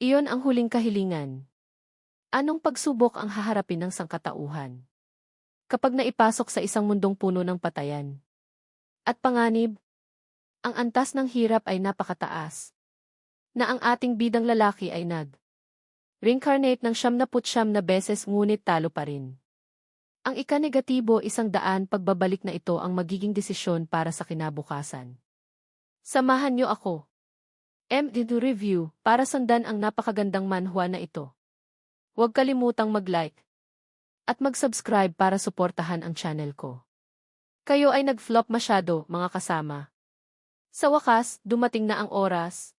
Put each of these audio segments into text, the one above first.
Iyon ang huling kahilingan. Anong pagsubok ang haharapin ng sangkatauhan? Kapag naipasok sa isang mundong puno ng patayan at panganib, ang antas ng hirap ay napakataas, na ang ating bidang lalaki ay reincarnate ng 99 na beses ngunit talo pa rin. Ang ika-negatibo 100 pagbabalik na ito ang magiging desisyon para sa kinabukasan. Samahan niyo ako. To review para sundan ang napakagandang manhwa na ito. Huwag kalimutang mag-like at mag-subscribe para suportahan ang channel ko. Kayo ay nag-flop masyado, mga kasama. Sa wakas, dumating na ang oras.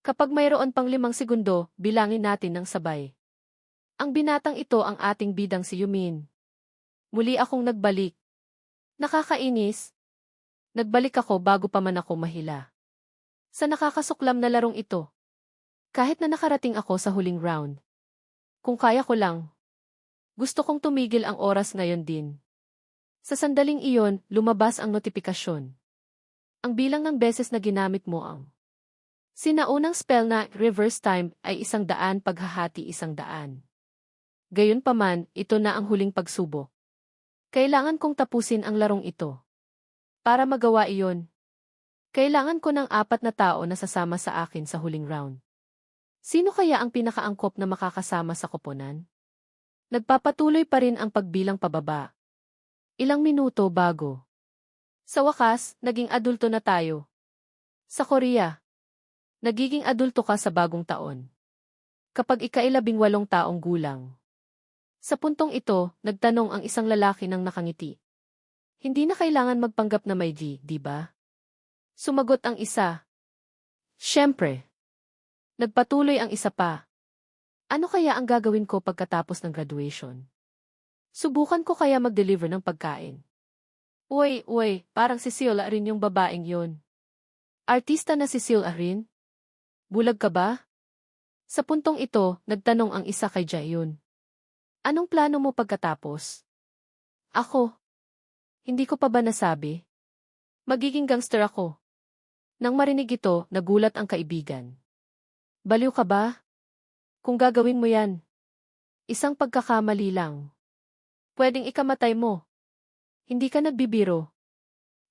Kapag mayroon pang 5 segundo, bilangin natin ng sabay. Ang binatang ito ang ating bidang si Yumin. Muli akong nagbalik. Nakakainis. Nagbalik ako bago pa man ako mahila. Sa nakakasuklam na larong ito. Kahit na nakarating ako sa huling round. Kung kaya ko lang. Gusto kong tumigil ang oras ngayon din. Sa sandaling iyon, lumabas ang notifikasyon. Ang bilang ng beses na ginamit mo ang sinaunang spell na reverse time ay 100 paghahati 100. Gayunpaman, ito na ang huling pagsubok. Kailangan kong tapusin ang larong ito. Para magawa iyon, kailangan ko ng 4 na tao na sasama sa akin sa huling round. Sino kaya ang pinakaangkop na makakasama sa koponan? Nagpapatuloy pa rin ang pagbilang pababa. Ilang minuto bago. Sa wakas, naging adulto na tayo. Sa Korea, nagiging adulto ka sa bagong taon. Kapag ika-18 taong gulang. Sa puntong ito, nagtanong ang isang lalaki ng nakangiti. Hindi na kailangan magpanggap na may di ba? Sumagot ang isa. Siyempre. Nagpatuloy ang isa pa. Ano kaya ang gagawin ko pagkatapos ng graduation? Subukan ko kaya mag-deliver ng pagkain. Uy, parang si Sil rin yung babaeng yon. Artista na si Sil rin? Bulag ka ba? Sa puntong ito, nagtanong ang isa kay Jaehyun. Anong plano mo pagkatapos? Ako. Hindi ko pa ba nasabi? Magiging gangster ako. Nang marinig ito, nagulat ang kaibigan. Baliw ka ba? Kung gagawin mo yan, isang pagkakamali lang. Pwedeng ikamatay mo. Hindi ka nagbibiro.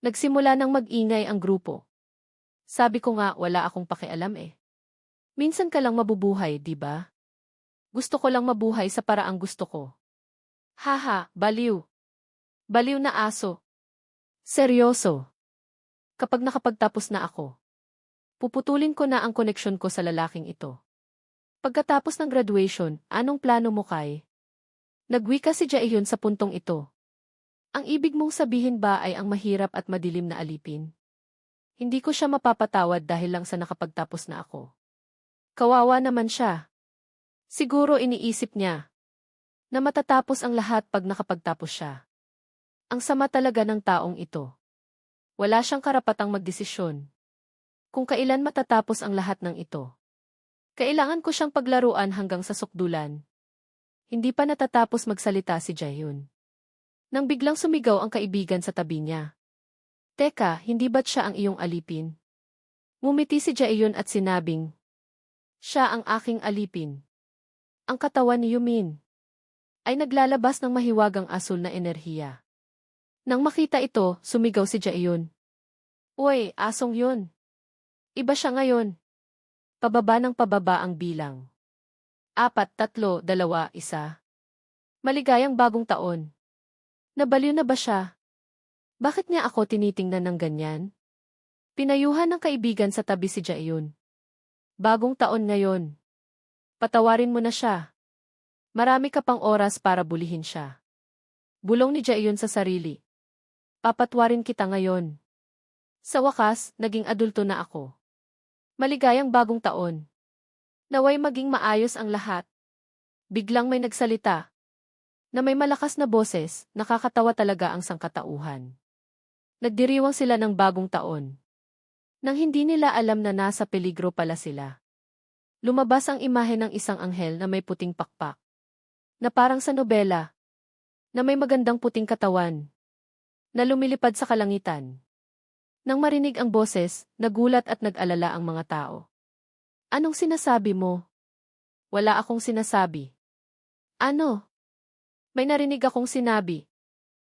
Nagsimula ng mag-ingay ang grupo. Sabi ko nga wala akong pakialam eh. Minsan ka lang mabubuhay, di ba? Gusto ko lang mabuhay sa paraang gusto ko. Haha, baliw. Baliw na aso. Seryoso. Kapag nakapagtapos na ako, puputulin ko na ang koneksyon ko sa lalaking ito. Pagkatapos ng graduation, anong plano mo kay? Nagwika si Jaehyun sa puntong ito. Ang ibig mong sabihin ba ay ang mahirap at madilim na alipin? Hindi ko siya mapapatawad dahil lang sa nakapagtapos na ako. Kawawa naman siya. Siguro iniisip niya na matatapos ang lahat pag nakapagtapos siya. Ang sama talaga ng taong ito. Wala siyang karapatang magdesisyon kung kailan matatapos ang lahat ng ito. Kailangan ko siyang paglaruan hanggang sa sukdulan. Hindi pa natatapos magsalita si Jaehyun. Nang biglang sumigaw ang kaibigan sa tabi niya. Teka, hindi ba't siya ang iyong alipin? Ngumiti si Jaehyun at sinabing, siya ang aking alipin. Ang katawan ni Yumin ay naglalabas ng mahiwagang asul na enerhiya. Nang makita ito, sumigaw si Jaehyun. Uy, asong yun. Iba siya ngayon. Pababa ng pababa ang bilang. 4, 3, 2, 1. Maligayang bagong taon. Nabaliw na ba siya? Bakit niya ako tinitingnan ng ganyan? Pinayuhan ng kaibigan sa tabi si Jaehyun. Bagong taon ngayon. Patawarin mo na siya. Marami ka pang oras para bulihin siya. Bulong ni Jaehyun sa sarili. Papatwarin kita ngayon. Sa wakas, naging adulto na ako. Maligayang bagong taon. Naway maging maayos ang lahat. Biglang may nagsalita. Na may malakas na boses, nakakatawa talaga ang sangkatauhan. Nagdiriwang sila ng bagong taon. Nang hindi nila alam na nasa peligro pala sila. Lumabas ang imahe ng isang anghel na may puting pakpak. Na parang sa nobela. Na may magandang puting katawan. Na lumilipad sa kalangitan. Nang marinig ang boses, nagulat at nag-alala ang mga tao. Anong sinasabi mo? Wala akong sinasabi. Ano? May narinig akong sinabi.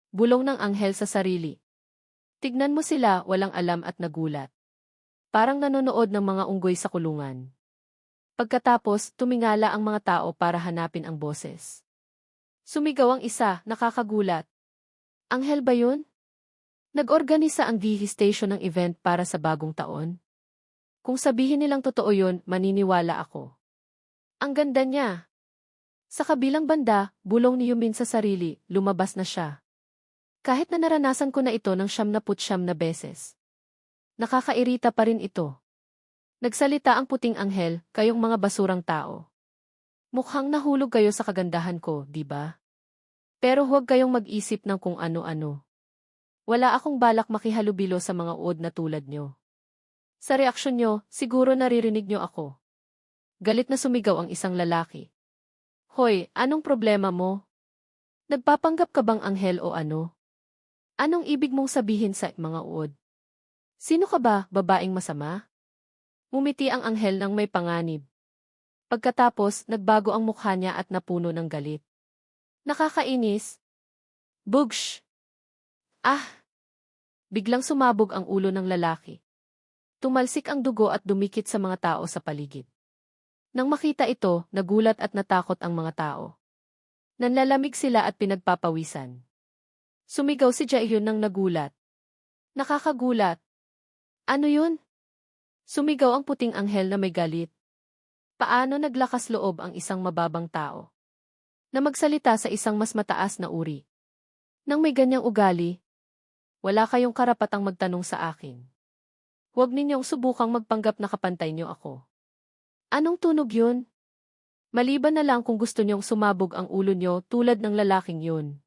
Bulong ng anghel sa sarili. Tignan mo sila, walang alam at nagulat. Parang nanonood ng mga unggoy sa kulungan. Pagkatapos, tumingala ang mga tao para hanapin ang boses. Sumigaw ang isa, nakakagulat. Anghel ba yun? Nag-organisa ang DH Station ng event para sa bagong taon? Kung sabihin nilang totoo yun, maniniwala ako. Ang ganda niya. Sa kabilang banda, bulong ni Yumin sa sarili, lumabas na siya. Kahit na naranasan ko na ito ng 79 na beses. Nakakairita pa rin ito. Nagsalita ang puting anghel, kayong mga basurang tao. Mukhang nahulog kayo sa kagandahan ko, di ba? Pero huwag kayong mag-isip ng kung ano-ano. Wala akong balak makihalubilo sa mga uod na tulad nyo. Sa reaksyon nyo, siguro naririnig nyo ako. Galit na sumigaw ang isang lalaki. Hoy, anong problema mo? Nagpapanggap ka bang anghel o ano? Anong ibig mong sabihin sa mga uod? Sino ka ba, babaeng masama? Ngumiti ang anghel ng may panganib. Pagkatapos, nagbago ang mukha niya at napuno ng galit. Nakakainis. Bugsh! Ah! Biglang sumabog ang ulo ng lalaki. Tumalsik ang dugo at dumikit sa mga tao sa paligid. Nang makita ito, nagulat at natakot ang mga tao. Nanlalamig sila at pinagpapawisan. Sumigaw si Jaehyun nang nagulat. Nakakagulat. Ano yun? Sumigaw ang puting anghel na may galit. Paano naglakas loob ang isang mababang tao na magsalita sa isang mas mataas na uri? Nang may ganyang ugali, wala kayong karapatang magtanong sa akin. Huwag ninyong subukang magpanggap na kapantay niyo ako. Anong tunog yun? Maliban na lang kung gusto niyong sumabog ang ulo niyo tulad ng lalaking yun.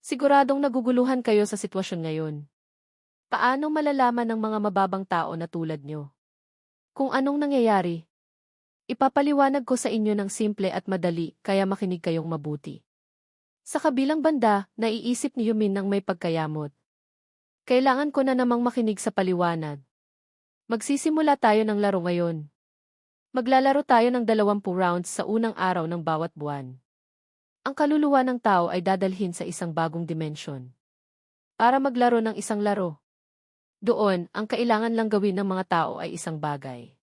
Siguradong naguguluhan kayo sa sitwasyon ngayon. Paano malalaman ng mga mababang tao na tulad niyo kung anong nangyayari? Ipapaliwanag ko sa inyo ng simple at madali, kaya makinig kayong mabuti. Sa kabilang banda, naiisip ni Yumin ng may pagkayamot. Kailangan ko na namang makinig sa paliwanag. Magsisimula tayo ng laro ngayon. Maglalaro tayo ng 20 rounds sa unang araw ng bawat buwan. Ang kaluluwa ng tao ay dadalhin sa isang bagong dimensyon. Para maglaro ng isang laro. Doon, ang kailangan lang gawin ng mga tao ay isang bagay.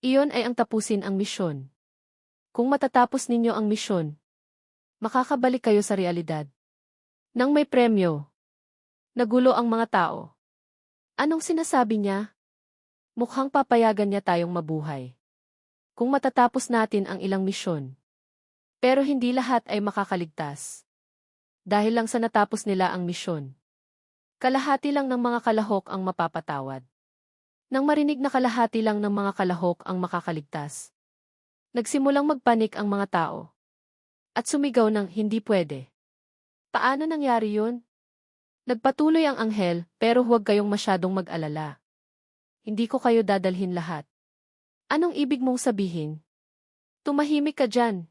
Iyon ay ang tapusin ang misyon. Kung matatapos ninyo ang misyon, makakabalik kayo sa realidad. Nang may premyo. Nagulo ang mga tao. Anong sinasabi niya? Mukhang papayagan niya tayong mabuhay. Kung matatapos natin ang ilang misyon. Pero hindi lahat ay makakaligtas. Dahil lang sa natapos nila ang misyon. Kalahati lang ng mga kalahok ang mapapatawad. Nang marinig na kalahati lang ng mga kalahok ang makakaligtas. Nagsimulang magpanik ang mga tao. At sumigaw ng hindi pwede. Paano nangyari yun? Nagpatuloy ang anghel, pero huwag kayong masyadong mag-alala. Hindi ko kayo dadalhin lahat. Anong ibig mong sabihin? Tumahimik ka dyan.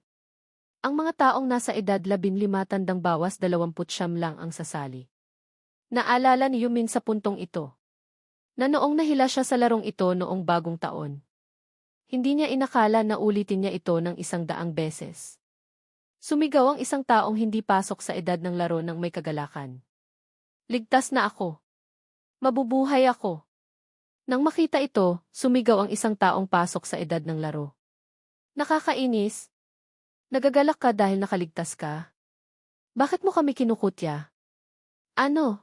Ang mga taong nasa edad 15 tandang bawas 29 lang ang sasali. Naalala ni Yumin sa puntong ito. Na noong nahila siya sa larong ito noong bagong taon. Hindi niya inakala na ulitin niya ito ng 100 beses. Sumigaw ang isang taong hindi pasok sa edad ng laro ng may kagalakan. Ligtas na ako. Mabubuhay ako. Nang makita ito, sumigaw ang isang taong pasok sa edad ng laro. Nakakainis. Nagagalak ka dahil nakaligtas ka? Bakit mo kami kinukutya? Ano?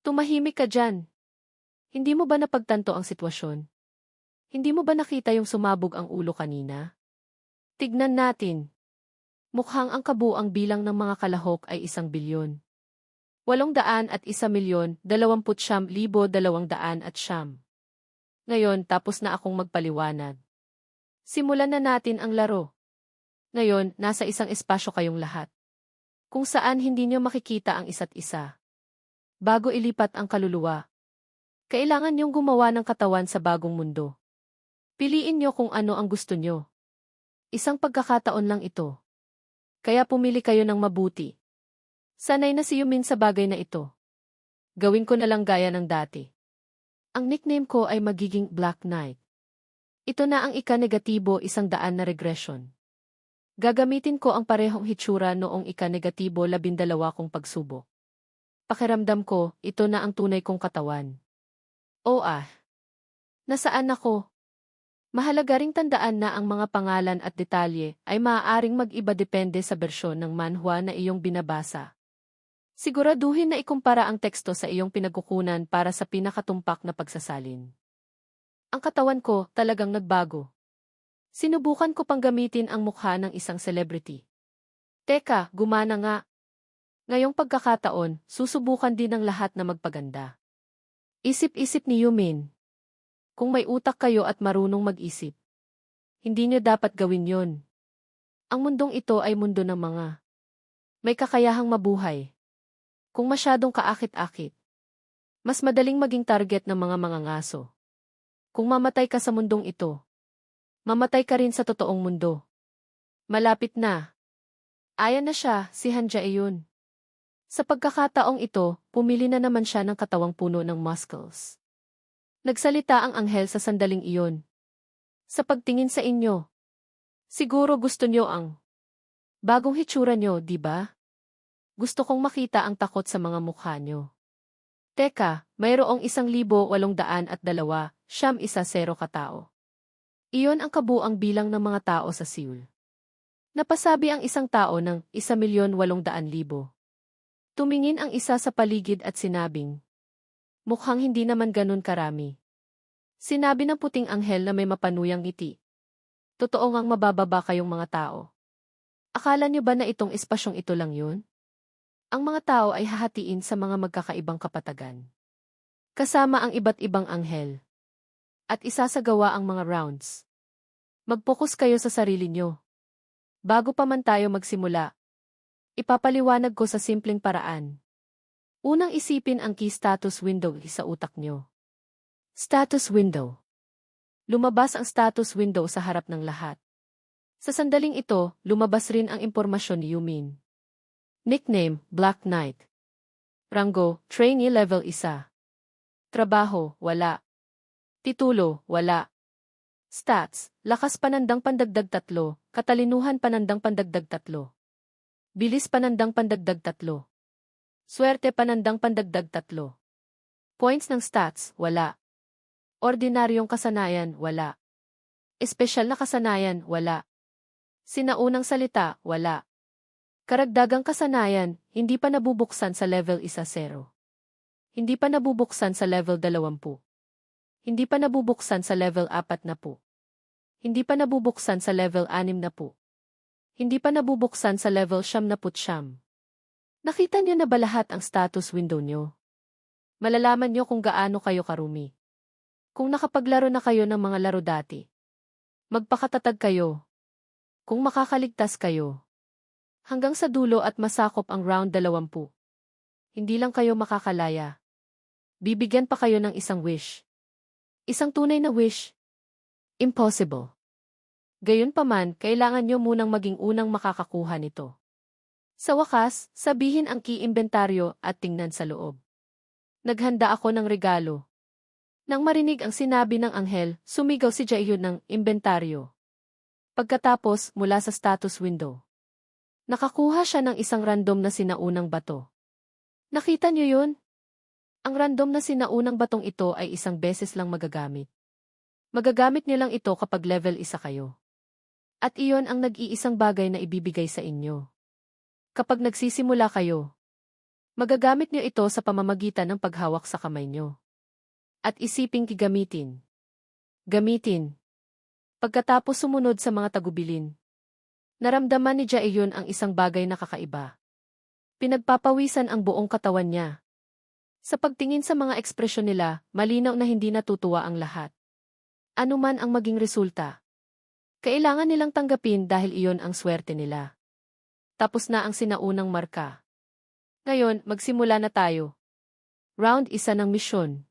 Tumahimik ka dyan. Hindi mo ba napagtanto ang sitwasyon? Hindi mo ba nakita yung sumabog ang ulo kanina? Tignan natin. Mukhang ang kabuang bilang ng mga kalahok ay 1 bilyon. 801,129,200 at siyam. Ngayon tapos na akong magpaliwanag. Simulan na natin ang laro. Ngayon, nasa isang espasyo kayong lahat. Kung saan hindi nyo makikita ang isa't isa. Bago ilipat ang kaluluwa. Kailangan niyong gumawa ng katawan sa bagong mundo. Piliin nyo kung ano ang gusto nyo. Isang pagkakataon lang ito. Kaya pumili kayo ng mabuti. Sanay na si Yumin sa bagay na ito. Gawin ko na lang gaya ng dati. Ang nickname ko ay magiging Black Knight. Ito na ang ika-negatibo 100 na regression. Gagamitin ko ang parehong hitsura noong ika-negatibo 12 kong pagsubok. Pakiramdam ko, ito na ang tunay kong katawan. O nasaan ako? Mahalaga ring tandaan na ang mga pangalan at detalye ay maaaring mag-iba depende sa bersyon ng manhwa na iyong binabasa. Siguraduhin na ikumpara ang teksto sa iyong pinagkukunan para sa pinakatumpak na pagsasalin. Ang katawan ko talagang nagbago. Sinubukan ko pang gamitin ang mukha ng isang celebrity. Teka, gumana nga. Ngayong pagkakataon, susubukan din ng lahat na magpaganda. Isip-isip ni Yumin. Kung may utak kayo at marunong mag-isip, hindi niyo dapat gawin yon. Ang mundong ito ay mundo ng mga may kakayahang mabuhay. Kung masyadong kaakit-akit, mas madaling maging target ng mga mangangaso. Kung mamatay ka sa mundong ito, mamatay ka rin sa totoong mundo. Malapit na. Ayan na siya, si Han Jae-yun. Sa pagkakataong ito, pumili na naman siya ng katawang puno ng muscles. Nagsalita ang anghel sa sandaling iyon. Sa pagtingin sa inyo, siguro gusto nyo ang bagong hitsura nyo, di ba? Gusto kong makita ang takot sa mga mukha nyo. Teka, mayroong 1,802, 110 katao. Iyon ang kabuang bilang ng mga tao sa Seoul. Napasabi ang isang tao ng 1,800,000. Tumingin ang isa sa paligid at sinabing, mukhang hindi naman ganun karami. Sinabi ng puting anghel na may mapanuyang ngiti. Totoo ngang mabababa kayong mga tao. Akala niyo ba na itong espasyong ito lang yun? Ang mga tao ay hahatiin sa mga magkakaibang kapatagan. Kasama ang iba't ibang anghel. At isasagawa ang mga rounds. Mag-focus kayo sa sarili nyo. Bago pa man tayo magsimula, ipapaliwanag ko sa simpleng paraan. Unang isipin ang key status window sa utak nyo. Status window. Lumabas ang status window sa harap ng lahat. Sa sandaling ito, lumabas rin ang impormasyon ni Yumin. Nickname, Black Knight. Rango, Trainee Level 1. Trabaho, wala. Titulo, wala. Stats, lakas panandang pandagdag 3, katalinuhan panandang pandagdag 3. Bilis panandang pandagdag 3. Swerte panandang pandagdag 3. Points ng stats, wala. Ordinaryong kasanayan, wala. Espesyal na kasanayan, wala. Sinaunang salita, wala. Karagdagang kasanayan, hindi pa nabubuksan sa level 1-0. Hindi pa nabubuksan sa level 20. Hindi pa nabubuksan sa level 40. Hindi pa nabubuksan sa level 60. Hindi pa nabubuksan sa level 90. Nakita niyo na ba lahat ang status window niyo? Malalaman niyo kung gaano kayo karumi. Kung nakapaglaro na kayo ng mga laro dati. Magpakatatag kayo. Kung makakaligtas kayo. Hanggang sa dulo at masakop ang round 20. Hindi lang kayo makakalaya. Bibigyan pa kayo ng isang wish. Isang tunay na wish. Impossible. Gayunpaman, kailangan nyo munang maging unang makakakuha nito. Sa wakas, sabihin ang key inventaryo at tingnan sa loob. Naghanda ako ng regalo. Nang marinig ang sinabi ng anghel, sumigaw si Jaehyun ng inventaryo. Pagkatapos, mula sa status window. Nakakuha siya ng isang random na sinaunang bato. Nakita niyo yun? Ang random na sinaunang batong ito ay isang beses lang magagamit. Magagamit niyo lang ito kapag level 1 kayo. At iyon ang nag-iisang bagay na ibibigay sa inyo. Kapag nagsisimula kayo, magagamit niyo ito sa pamamagitan ng paghawak sa kamay niyo. At isiping gamitin. Gamitin. Pagkatapos sumunod sa mga tagubilin. Naramdaman ni Jaehyun ang isang bagay na kakaiba. Pinagpapawisan ang buong katawan niya. Sa pagtingin sa mga ekspresyon nila, malinaw na hindi natutuwa ang lahat. Ano man ang maging resulta. Kailangan nilang tanggapin dahil iyon ang swerte nila. Tapos na ang sinaunang marka. Ngayon, magsimula na tayo. Round 1 ng misyon.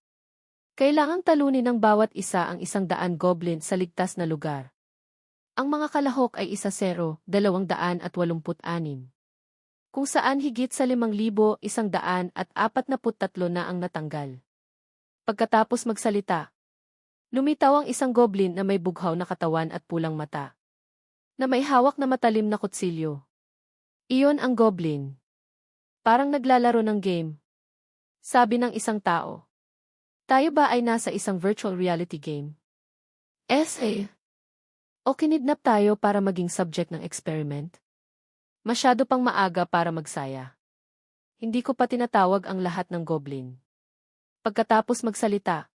Kailangang talunin ng bawat isa ang 100 goblin sa ligtas na lugar. Ang mga kalahok ay 1-0, 286. Kung saan higit sa 5,143 na ang natanggal. Pagkatapos magsalita, Lumitaw ang isang goblin na may bughaw na katawan at pulang mata, na may hawak na matalim na kutsilyo. Iyon ang goblin. Parang naglalaro ng game. Sabi ng isang tao. Tayo ba ay nasa isang virtual reality game? SA. O kinidnap tayo para maging subject ng experiment? Masyado pang maaga para magsaya. Hindi ko pa tinatawag ang lahat ng goblin. Pagkatapos magsalita,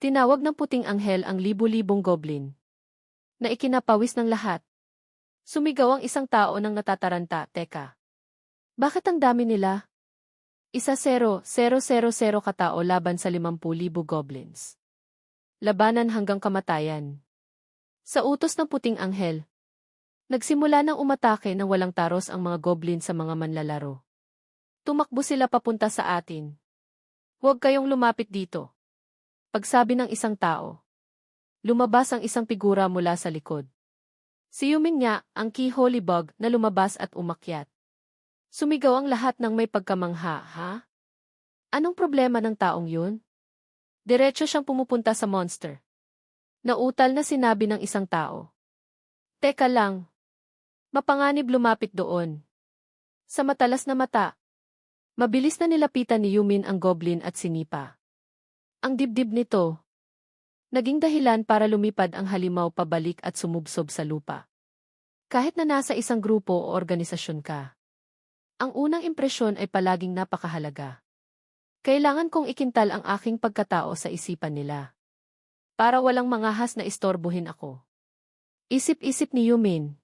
tinawag ng puting anghel ang libu-libong goblin. Na ikinapawis ng lahat. Sumigaw ang isang tao nang natataranta, teka. Bakit ang dami nila? 1-0-0-0 katao laban sa 50,000 goblins. Labanan hanggang kamatayan. Sa utos ng puting anghel, nagsimula ng umatake ng walang taros ang mga goblin sa mga manlalaro. Tumakbo sila papunta sa atin. Huwag kayong lumapit dito. Pagsabi ng isang tao. Lumabas ang isang figura mula sa likod. Si Yumin nga, ang Key Holy Bug na lumabas at umakyat. Sumigaw ang lahat ng may pagkamangha, ha? Anong problema ng taong yun? Diretso siyang pumupunta sa monster. Nautal na sinabi ng isang tao. Teka lang. Mapanganib lumapit doon. Sa matalas na mata. Mabilis na nilapitan ni Yumin ang goblin at sinipa. Ang dibdib nito. Naging dahilan para lumipad ang halimaw pabalik at sumubsob sa lupa. Kahit na nasa isang grupo o organisasyon ka. Ang unang impresyon ay palaging napakahalaga. Kailangan kong ikintal ang aking pagkatao sa isipan nila. Para walang mangahas na istorbohin ako. Isip-isip ni Yumin.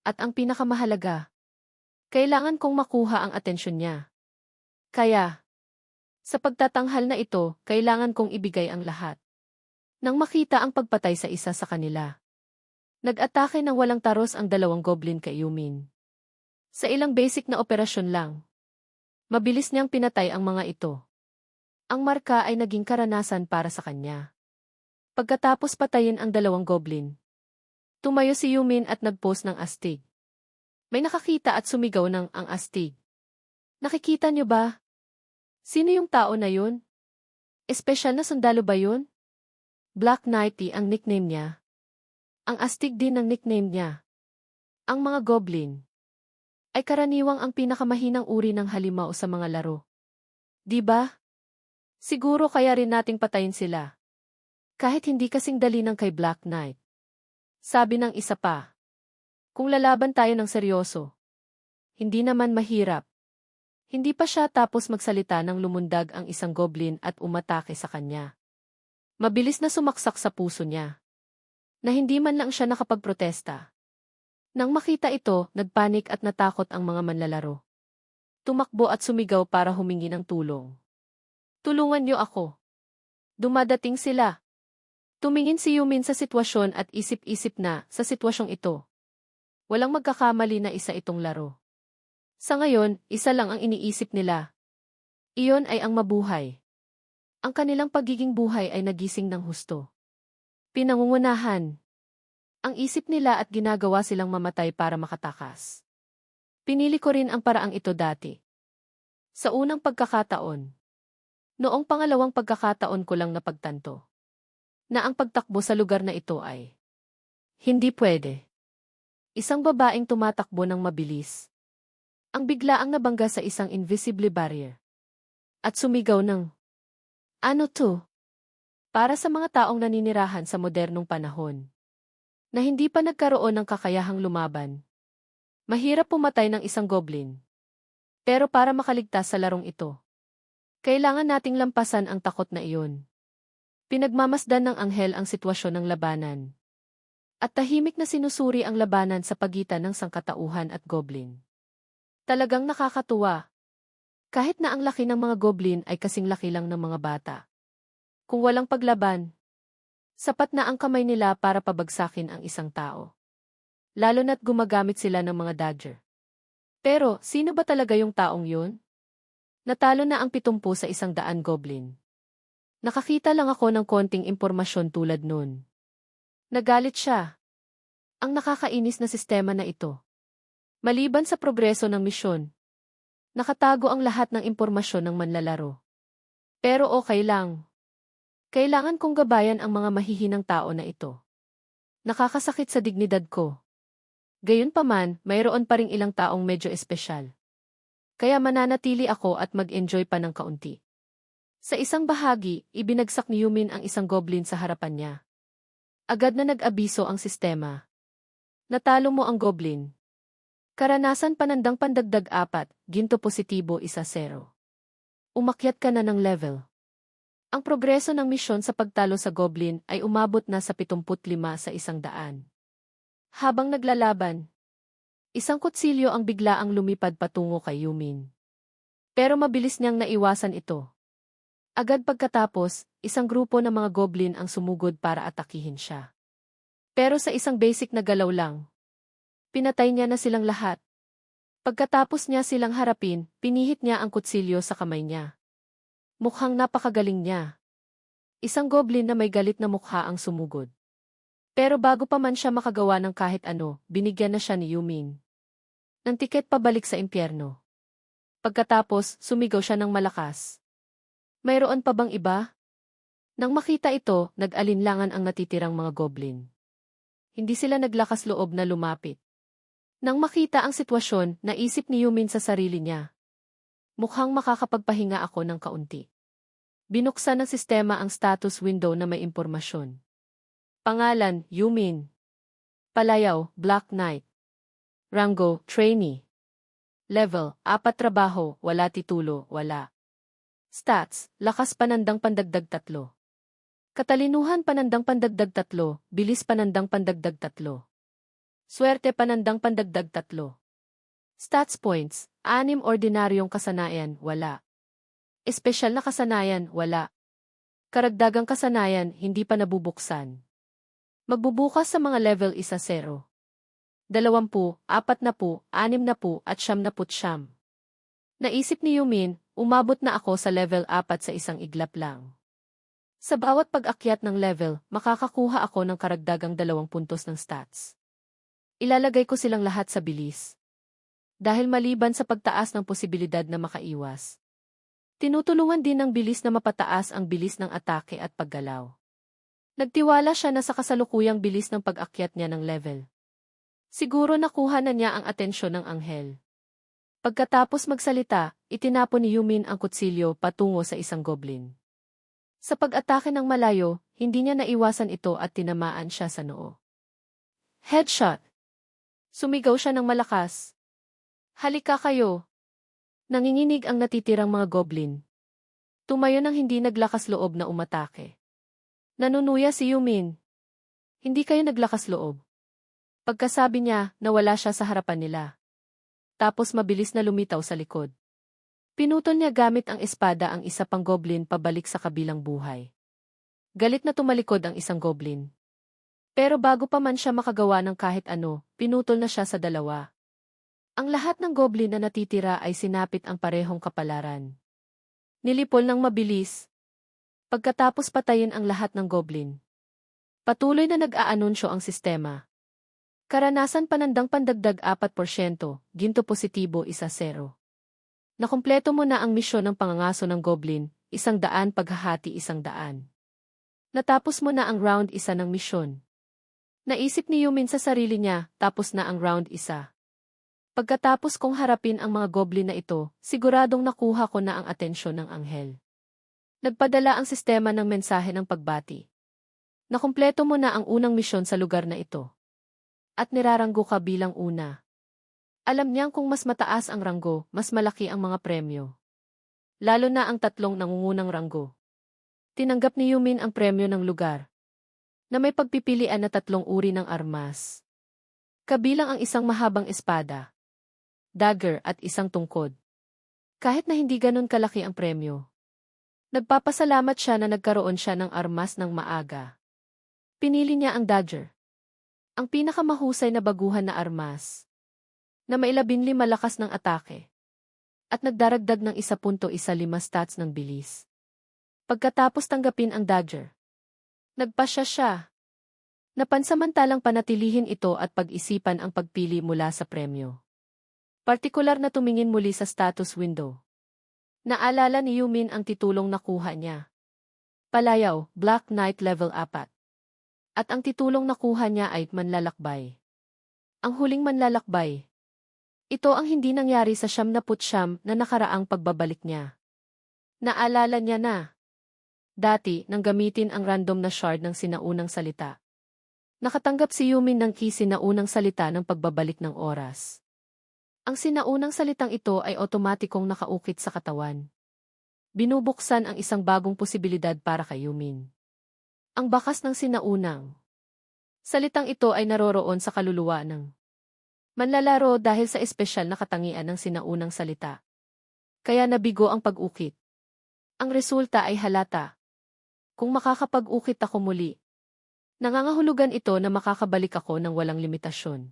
At ang pinakamahalaga, kailangan kong makuha ang atensyon niya. Kaya, sa pagtatanghal na ito, kailangan kong ibigay ang lahat. Nang makita ang pagpatay sa isa sa kanila. Nag-atake ng walang taros ang 2 goblin kay Yumin. Sa ilang basic na operasyon lang. Mabilis niyang pinatay ang mga ito. Ang marka ay naging karanasan para sa kanya. Pagkatapos patayin ang 2 goblin. Tumayo si Yumin at nagpost ng astig. May nakakita at sumigaw ng ang astig. Nakikita niyo ba? Sino yung tao na yun? Espesyal na sundalo ba yun? Black Knighty ang nickname niya. Ang astig din ang nickname niya. Ang mga goblin ay karaniwang ang pinakamahinang uri ng halimaw sa mga laro. Di ba? Siguro kaya rin nating patayin sila. Kahit hindi kasing dali ng kay Black Knight. Sabi ng isa pa. Kung lalaban tayo ng seryoso. Hindi naman mahirap. Hindi pa siya tapos magsalita nang lumundag ang isang goblin at umatake sa kanya. Mabilis na sumaksak sa puso niya. Na hindi man lang siya nakapagprotesta. Nang makita ito, nagpanik at natakot ang mga manlalaro. Tumakbo at sumigaw para humingi ng tulong. Tulungan niyo ako. Dumadating sila. Tumingin si Yumin sa sitwasyon at isip-isip na sa sitwasyong ito. Walang magkakamali na isa itong laro. Sa ngayon, isa lang ang iniisip nila. Iyon ay ang mabuhay. Ang kanilang pagiging buhay ay nagising ng husto. Pinangungunahan. Ang isip nila at ginagawa silang mamatay para makatakas. Pinili ko rin ang paraang ito dati. Sa unang pagkakataon. Noong pangalawang pagkakataon ko lang napagtanto. Na ang pagtakbo sa lugar na ito ay hindi pwede. Isang babaeng tumatakbo ng mabilis. Ang biglaang nabangga sa isang invisible barrier. At sumigaw ng, ano to? Para sa mga taong naninirahan sa modernong panahon. Na hindi pa nagkaroon ng kakayahang lumaban. Mahirap pumatay ng isang goblin. Pero para makaligtas sa larong ito, kailangan nating lampasan ang takot na iyon. Pinagmamasdan ng anghel ang sitwasyon ng labanan. At tahimik na sinusuri ang labanan sa pagitan ng sangkatauhan at goblin. Talagang nakakatuwa. Kahit na ang laki ng mga goblin ay kasing laki lang ng mga bata. Kung walang paglaban, sapat na ang kamay nila para pabagsakin ang isang tao. Lalo na't gumagamit sila ng mga dagger. Pero, sino ba talaga yung taong yun? Natalo na ang 70 sa 100 goblin. Nakakita lang ako ng konting impormasyon tulad nun. Nagalit siya. Ang nakakainis na sistema na ito. Maliban sa progreso ng misyon, nakatago ang lahat ng impormasyon ng manlalaro. Pero okay lang. Kailangan kong gabayan ang mga mahihinang tao na ito. Nakakasakit sa dignidad ko. Gayunpaman, mayroon pa ring ilang taong medyo espesyal. Kaya mananatili ako at mag-enjoy pa ng kaunti. Sa isang bahagi, ibinagsak ni Yumin ang isang goblin sa harapan niya. Agad na nag-abiso ang sistema. Natalo mo ang goblin. Karanasan panandang pandagdag 4, ginto positibo 1-0. Umakyat ka na ng level. Ang progreso ng misyon sa pagtalo sa goblin ay umabot na sa 75 sa 100. Habang naglalaban, isang kutsilyo ang biglaang lumipad patungo kay Yumin. Pero mabilis niyang naiwasan ito. Agad pagkatapos, isang grupo ng mga goblin ang sumugod para atakihin siya. Pero sa isang basic na galaw lang, pinatay niya na silang lahat. Pagkatapos niya silang harapin, pinihit niya ang kutsilyo sa kamay niya. Mukhang napakagaling niya. Isang goblin na may galit na mukha ang sumugod. Pero bago pa man siya makagawa ng kahit ano, binigyan na siya ni Yumin ng tiket pabalik sa impyerno. Pagkatapos, sumigaw siya ng malakas. Mayroon pa bang iba? Nang makita ito, nag-alinlangan ang natitirang mga goblin. Hindi sila naglakas loob na lumapit. Nang makita ang sitwasyon, naisip ni Yumin sa sarili niya. Mukhang makakapagpahinga ako ng kaunti. Binuksan ng sistema ang status window na may impormasyon. Pangalan, Yumin. Palayaw, Black Knight. Rango, Trainee. Level, 4 trabaho, wala titulo, wala. Stats, lakas panandang pandagdag 3. Katalinuhan panandang pandagdag 3, bilis panandang pandagdag 3. Swerte panandang pandagdag 3. Stats points, 6 ordinaryong kasanayan, wala. Espesyal na kasanayan, wala. Karagdagang kasanayan, hindi pa nabubuksan. Magbubukas sa mga level 1-0. 20, 40, 60 at 90. Naisip ni Yumin, umabot na ako sa level 4 sa isang iglap lang. Sa bawat pag-akyat ng level, makakakuha ako ng karagdagang 2 puntos ng stats. Ilalagay ko silang lahat sa bilis. Dahil maliban sa pagtaas ng posibilidad na makaiwas, tinutulungan din ng bilis na mapataas ang bilis ng atake at paggalaw. Nagtiwala siya na sa kasalukuyang bilis ng pag-akyat niya ng level. Siguro nakuha na niya ang atensyon ng anghel. Pagkatapos magsalita, itinapon ni Yumin ang kutsilyo patungo sa isang goblin. Sa pag-atake ng malayo, hindi niya naiwasan ito at tinamaan siya sa noo. Headshot! Sumigaw siya ng malakas. Halika kayo! Nanginginig ang natitirang mga goblin. Tumayo nang hindi naglakas loob na umatake. Nanunuya si Yumin. Hindi kayo naglakas loob. Pagkasabi niya, nawala siya sa harapan nila. Tapos mabilis na lumitaw sa likod. Pinutol niya gamit ang espada ang isa pang goblin pabalik sa kabilang buhay. Galit na tumalikod ang isang goblin. Pero bago pa man siya makagawa ng kahit ano, pinutol na siya sa 2. Ang lahat ng goblin na natitira ay sinapit ang parehong kapalaran. Nilipol ng mabilis. Pagkatapos patayin ang lahat ng goblin. Patuloy na nag-aanunsyo ang sistema. Karanasan panandang pandagdag 4%, ginto positibo 1-0. Nakumpleto mo na ang misyon ng pangangaso ng goblin, 100 paghahati 100. Natapos mo na ang round 1 ng misyon. Naisip ni Yumin sa sarili niya, tapos na ang round 1. Pagkatapos kong harapin ang mga goblin na ito, siguradong nakuha ko na ang atensyon ng anghel. Nagpadala ang sistema ng mensahe ng pagbati. Nakumpleto mo na ang unang misyon sa lugar na ito. At niraranggo ka bilang una. Alam niyang kung mas mataas ang ranggo, mas malaki ang mga premyo. Lalo na ang 3 nangungunang ranggo. Tinanggap ni Yumin ang premyo ng lugar, na may pagpipilian na 3 uri ng armas. Kabilang ang isang mahabang espada, dagger at isang tungkod. Kahit na hindi ganun kalaki ang premyo. Nagpapasalamat siya na nagkaroon siya ng armas ng maaga. Pinili niya ang dagger. Ang pinakamahusay na baguhan na armas. Na may 15 lakas ng atake. At nagdaragdag ng 1.15 stats ng bilis. Pagkatapos tanggapin ang dagger, nagpasya siya. Napansamantalang panatilihin ito at pag-isipan ang pagpili mula sa premyo. Partikular na tumingin muli sa status window. Naalala ni Yumin ang titulong nakuha niya. Palayaw, Black Knight level 4. At ang titulong nakuha niya ay Manlalakbay. Ang huling manlalakbay. Ito ang hindi nangyari sa 99 na nakaraang pagbabalik niya. Naalala niya na. Dati, nang gamitin ang random na shard ng sinaunang salita. Nakatanggap si Yumin ng key sinaunang salita ng pagbabalik ng oras. Ang sinaunang salitang ito ay otomatikong nakaukit sa katawan. Binubuksan ang isang bagong posibilidad para kay Yumin. Ang bakas ng sinaunang salitang ito ay naroroon sa kaluluwa ng manlalaro dahil sa espesyal na katangian ng sinaunang salita. Kaya nabigo ang pag-ukit. Ang resulta ay halata. Kung makakapag-ukit ako muli, nangangahulugan ito na makakabalik ako ng walang limitasyon.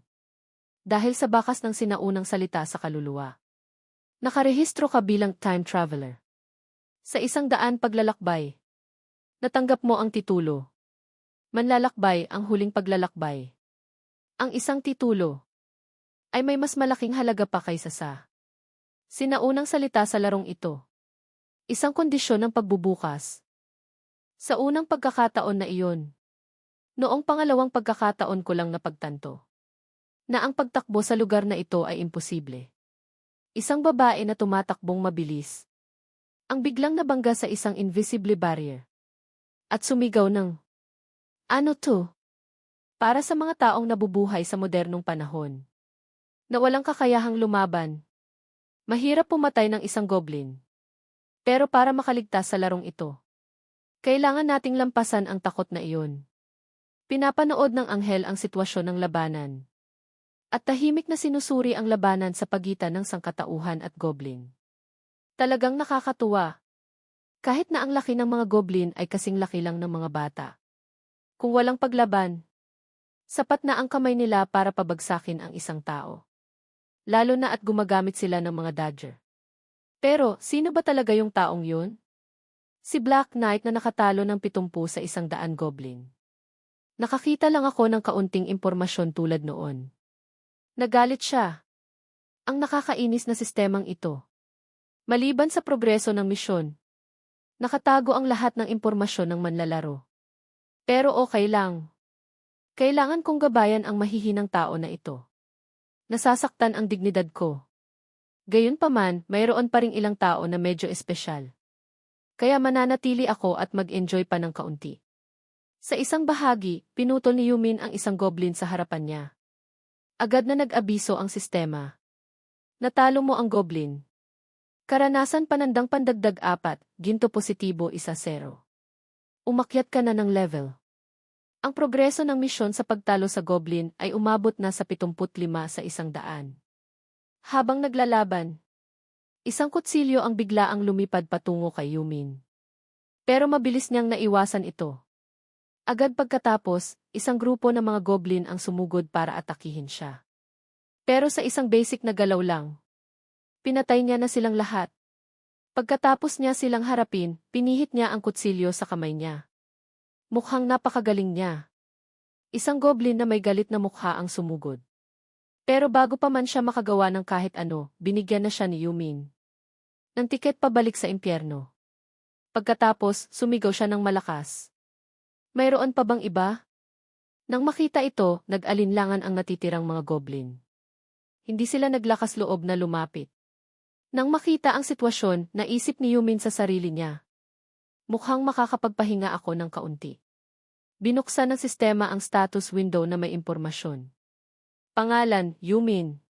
Dahil sa bakas ng sinaunang salita sa kaluluwa. Nakarehistro ka bilang time traveler. Sa 100 paglalakbay. Natanggap mo ang titulo. Manlalakbay ang huling paglalakbay. Ang isang titulo ay may mas malaking halaga pa kaysa sa sinaunang salita sa larong ito. Isang kondisyon ng pagbubukas. Sa unang pagkakataon na iyon. Noong pangalawang pagkakataon ko lang napagtanto na ang pagtakbo sa lugar na ito ay imposible. Isang babae na tumatakbong mabilis. Ang biglang nabangga sa isang invisible barrier. At sumigaw ng, "Ano to?" Para sa mga taong nabubuhay sa modernong panahon. Na walang kakayahang lumaban. Mahirap pumatay ng isang goblin. Pero para makaligtas sa larong ito, kailangan nating lampasan ang takot na iyon. Pinapanood ng anghel ang sitwasyon ng labanan. At tahimik na sinusuri ang labanan sa pagitan ng sangkatauhan at goblin. Talagang nakakatuwa. Kahit na ang laki ng mga goblin ay kasing laki lang ng mga bata. Kung walang paglaban, sapat na ang kamay nila para pabagsakin ang isang tao. Lalo na at gumagamit sila ng mga dodger. Pero, sino ba talaga yung taong yun? Si Black Knight na nakatalo ng 70 sa 100 goblin. Nakakita lang ako ng kaunting impormasyon tulad noon. Nagalit siya. Ang nakakainis na sistemang ito. Maliban sa progreso ng misyon, nakatago ang lahat ng impormasyon ng manlalaro. Pero okay lang. Kailangan kong gabayan ang mahihinang tao na ito. Nasasaktan ang dignidad ko. Gayunpaman, mayroon pa ring ilang tao na medyo espesyal. Kaya mananatili ako at mag-enjoy pa ng kaunti. Sa isang bahagi, pinutol ni Yumin ang isang goblin sa harapan niya. Agad na nag-abiso ang sistema. Natalo mo ang goblin. Karanasan panandang pandagdag 4, ginto positibo 1-0. Umakyat ka na ng level. Ang progreso ng misyon sa pagtalo sa goblin ay umabot na sa 75 sa 100. Habang naglalaban, isang kutsilyo ang biglaang lumipad patungo kay Yumin. Pero mabilis niyang naiwasan ito. Agad pagkatapos, isang grupo ng mga goblin ang sumugod para atakihin siya. Pero sa isang basic na galaw lang, pinatay niya na silang lahat. Pagkatapos niya silang harapin, pinihit niya ang kutsilyo sa kamay niya. Mukhang napakagaling niya. Isang goblin na may galit na mukha ang sumugod. Pero bago pa man siya makagawa ng kahit ano, binigyan na siya ni Yumin ng tiket pabalik sa impyerno. Pagkatapos, sumigaw siya ng malakas. Mayroon pa bang iba? Nang makita ito, nag-alinlangan ang natitirang mga goblin. Hindi sila naglakas loob na lumapit. Nang makita ang sitwasyon, naisip ni Yumin sa sarili niya. Mukhang makakapagpahinga ako ng kaunti. Binuksan ng sistema ang status window na may impormasyon. Pangalan, Yumin.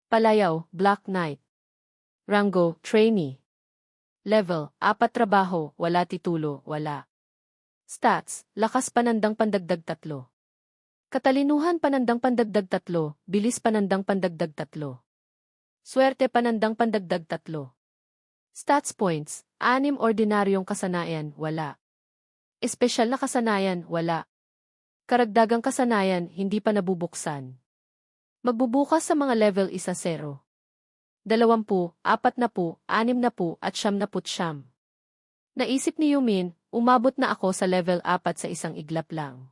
Palayaw, Black Knight. Rango, Trainee. Level, 4 trabaho, wala titulo, wala. Stats, lakas panandang pandagdag 3. Katalinuhan panandang pandagdag 3, bilis panandang pandagdag 3. Swerte panandang pandagdag 3. Stats points, 6 ordinaryong kasanayan, wala. Espesyal na kasanayan, wala. Karagdagang kasanayan, hindi pa nabubuksan. Magbubukas sa mga level 1-0. 20, 40, 60 at 90. Naisip ni Yumin, umabot na ako sa level 4 sa isang iglap lang.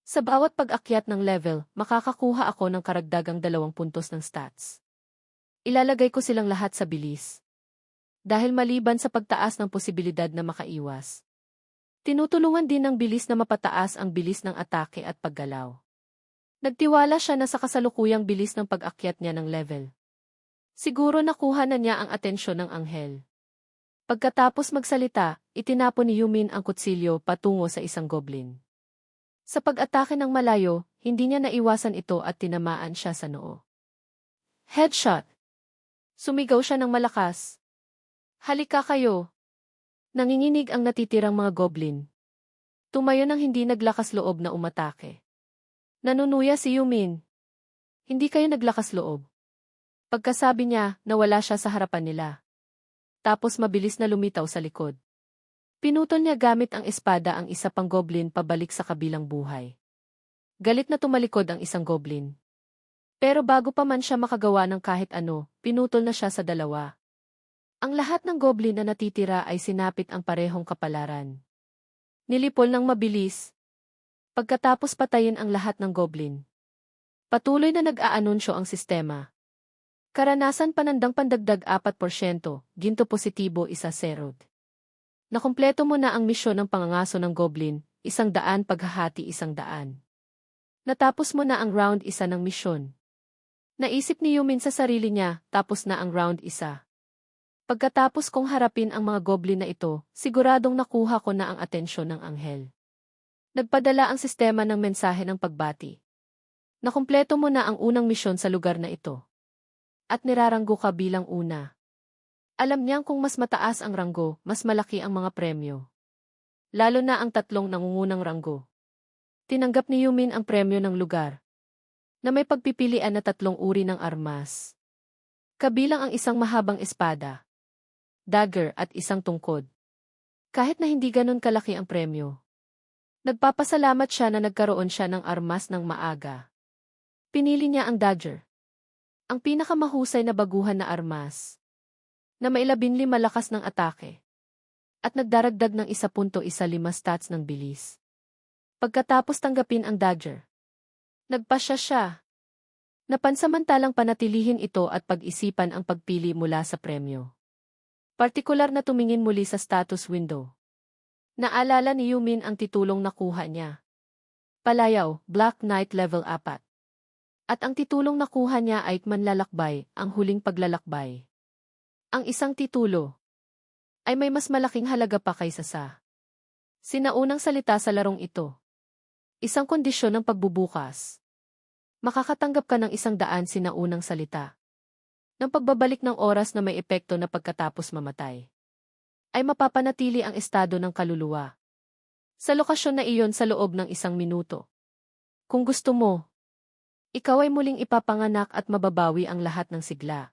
Sa bawat pag-akyat ng level, makakakuha ako ng karagdagang 2 puntos ng stats. Ilalagay ko silang lahat sa bilis. Dahil maliban sa pagtaas ng posibilidad na makaiwas. Tinutulungan din ng bilis na mapataas ang bilis ng atake at paggalaw. Nagtiwala siya na sa kasalukuyang bilis ng pag-akyat niya ng level. Siguro nakuha na niya ang atensyon ng anghel. Pagkatapos magsalita, itinapon ni Yumin ang kutsilyo patungo sa isang goblin. Sa pag-atake ng malayo, hindi niya naiwasan ito at tinamaan siya sa noo. Headshot! Sumigaw siya ng malakas. Halika kayo! Nanginginig ang natitirang mga goblin. Tumayo nang hindi naglakas loob na umatake. Nanunuya si Yumin. Hindi kayo naglakas loob. Pagkasabi niya, nawala siya sa harapan nila. Tapos mabilis na lumitaw sa likod. Pinutol niya gamit ang espada ang isa pang goblin pabalik sa kabilang buhay. Galit na tumalikod ang isang goblin. Pero bago pa man siya makagawa ng kahit ano, pinutol na siya sa dalawa. Ang lahat ng goblin na natitira ay sinapit ang parehong kapalaran. Nilipol ng mabilis. Pagkatapos patayin ang lahat ng goblin. Patuloy na nag-aanunsyo ang sistema. Karanasan panandang pandagdag 4%, ginto positibo 1-0. Nakumpleto mo na ang misyon ng pangangaso ng goblin, 100 paghahati 100. Natapos mo na ang round 1 ng misyon. Naisip ni Yumin sa sarili niya, tapos na ang round 1. Pagkatapos kong harapin ang mga goblin na ito, siguradong nakuha ko na ang atensyon ng anghel. Nagpadala ang sistema ng mensahe ng pagbati. Nakumpleto mo na ang unang misyon sa lugar na ito. At niraranggo ka bilang una. Alam niyang kung mas mataas ang ranggo, mas malaki ang mga premyo. Lalo na ang 3 nangungunang ranggo. Tinanggap ni Yumin ang premyo ng lugar. Na may pagpipilian na 3 uri ng armas. Kabilang ang isang mahabang espada, dagger at isang tungkod. Kahit na hindi ganun kalaki ang premyo. Nagpapasalamat siya na nagkaroon siya ng armas ng maaga. Pinili niya ang dagger. Ang pinakamahusay na baguhan na armas. Na may 15 lakas ng atake. At nagdaragdag ng 1.15 stats ng bilis. Pagkatapos tanggapin ang dagger. Nagpasya siya. Napansamantalang panatilihin ito at pag-isipan ang pagpili mula sa premyo. Partikular na tumingin muli sa status window. Naalala ni Yumin ang titulong nakuha niya. Palayaw, Black Knight level 4. At ang titulong nakuha niya ay Manlalakbay, ang huling paglalakbay. Ang isang titulo ay may mas malaking halaga pa kaysa sa sinaunang salita sa larong ito. Isang kondisyon ng pagbubukas. Makakatanggap ka ng 100 sinaunang salita. Ng pagbabalik ng oras na may epekto na pagkatapos mamatay. Ay mapapanatili ang estado ng kaluluwa. Sa lokasyon na iyon sa loob ng 1 minuto. Kung gusto mo, ikaw ay muling ipapanganak at mababawi ang lahat ng sigla.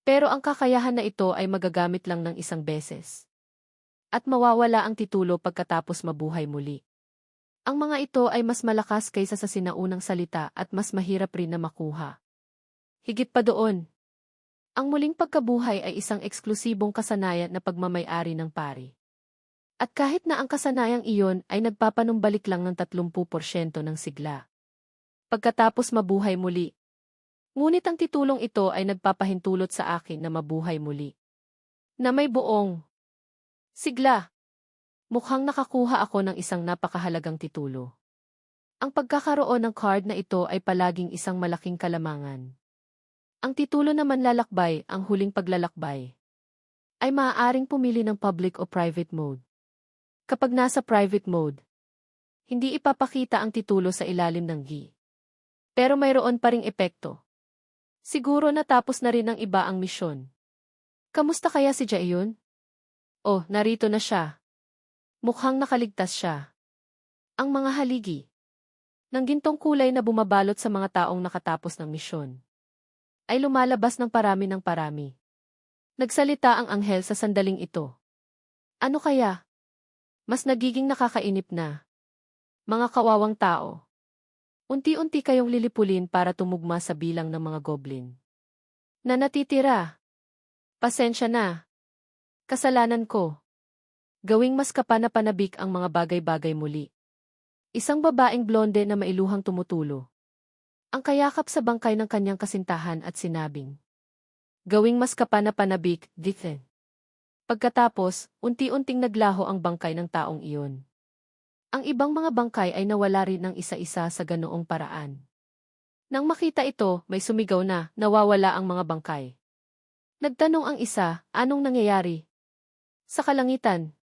Pero ang kakayahan na ito ay magagamit lang ng 1 beses. At mawawala ang titulo pagkatapos mabuhay muli. Ang mga ito ay mas malakas kaysa sa sinaunang salita at mas mahirap rin na makuha. Higit pa doon, ang muling pagkabuhay ay isang eksklusibong kasanayan na pagmamay-ari ng pari. At kahit na ang kasanayang iyon ay nagpapanumbalik lang ng 30% ng sigla. Pagkatapos mabuhay muli. Ngunit ang titulong ito ay nagpapahintulot sa akin na mabuhay muli. Na may buong sigla. Mukhang nakakuha ako ng isang napakahalagang titulo. Ang pagkakaroon ng card na ito ay palaging isang malaking kalamangan. Ang titulo na Manlalakbay, ang huling paglalakbay, ay maaaring pumili ng public o private mode. Kapag nasa private mode, hindi ipapakita ang titulo sa ilalim ng gi. Pero mayroon pa ring epekto. Siguro natapos na rin ng iba ang misyon. Kamusta kaya si Jaehyun? Oh, narito na siya. Mukhang nakaligtas siya. Ang mga haligi ng gintong kulay na bumabalot sa mga taong nakatapos ng misyon ay lumalabas ng parami. Nagsalita ang anghel sa sandaling ito. Ano kaya? Mas nagiging nakakainip na. Mga kawawang tao. Unti-unti kayong lilipulin para tumugma sa bilang ng mga goblin. Na natitira. Pasensya na. Kasalanan ko. Gawing mas kapana-panabik ang mga bagay-bagay muli. Isang babaeng blonde na mailuhang tumutulo. Ang kayakap sa bangkay ng kanyang kasintahan at sinabing. Gawing mas kapana-panabik, Dithen. Pagkatapos, unti-unting naglaho ang bangkay ng taong iyon. Ang ibang mga bangkay ay nawala rin ng isa-isa sa ganoong paraan. Nang makita ito, may sumigaw na, nawawala ang mga bangkay. Nagtanong ang isa, anong nangyayari? Sa kalangitan,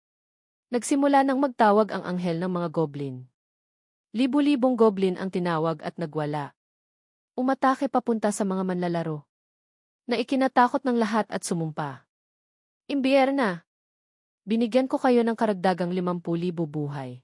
nagsimula nang magtawag ang anghel ng mga goblin. Libu-libong goblin ang tinawag at nagwala. Umatake papunta sa mga manlalaro, na ikinatakot ng lahat at sumumpa. Imbiyerna, binigyan ko kayo ng karagdagang 50,000 buhay.